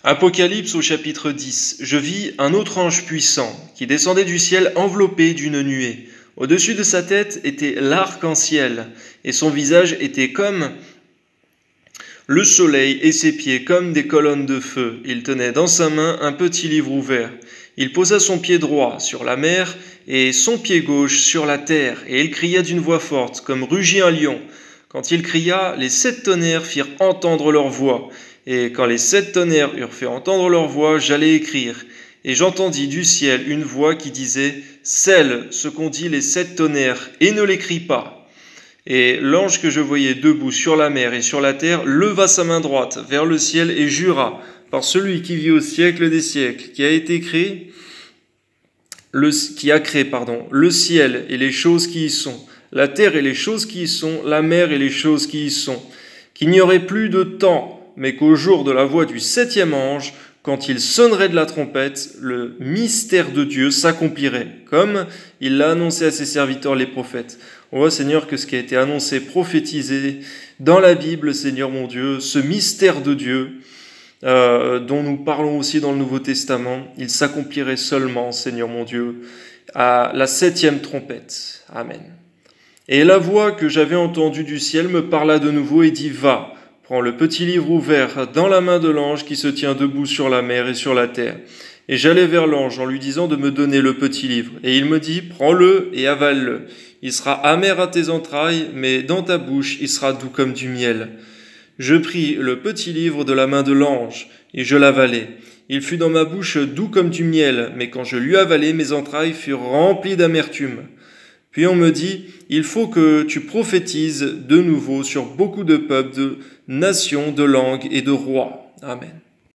Apocalypse au chapitre 10. Je vis un autre ange puissant qui descendait du ciel enveloppé d'une nuée. Au-dessus de sa tête était l'arc-en-ciel et son visage était comme le soleil et ses pieds comme des colonnes de feu. Il tenait dans sa main un petit livre ouvert. Il posa son pied droit sur la mer et son pied gauche sur la terre, et il cria d'une voix forte, comme rugit un lion. Quand il cria, les 7 tonnerres firent entendre leur voix. Et quand les 7 tonnerres eurent fait entendre leur voix, j'allais écrire. Et j'entendis du ciel une voix qui disait « Scelle ce qu'ont dit les 7 tonnerres, et ne l'écris pas ». Et l'ange que je voyais debout sur la mer et sur la terre leva sa main droite vers le ciel et jura par celui qui vit au siècle des siècles, qui a créé le ciel et les choses qui y sont, la terre et les choses qui y sont, la mer et les choses qui y sont, qu'il n'y aurait plus de temps, mais qu'au jour de la voix du 7e ange, quand il sonnerait de la trompette, le mystère de Dieu s'accomplirait, comme il l'a annoncé à ses serviteurs les prophètes. On voit, Seigneur, que ce qui a été annoncé, prophétisé dans la Bible, Seigneur mon Dieu, ce mystère de Dieu, dont nous parlons aussi dans le Nouveau Testament, il s'accomplirait seulement, Seigneur mon Dieu, à la 7e trompette. Amen. Et la voix que j'avais entendue du ciel me parla de nouveau et dit « Va, prends le petit livre ouvert dans la main de l'ange qui se tient debout sur la mer et sur la terre. » Et j'allai vers l'ange en lui disant de me donner le petit livre. Et il me dit « Prends-le et avale-le. Il sera amer à tes entrailles, mais dans ta bouche il sera doux comme du miel. » Je pris le petit livre de la main de l'ange, et je l'avalai. Il fut dans ma bouche doux comme du miel, mais quand je l'eus avalé, mes entrailles furent remplies d'amertume. Puis on me dit, il faut que tu prophétises de nouveau sur beaucoup de peuples, de nations, de langues et de rois. Amen.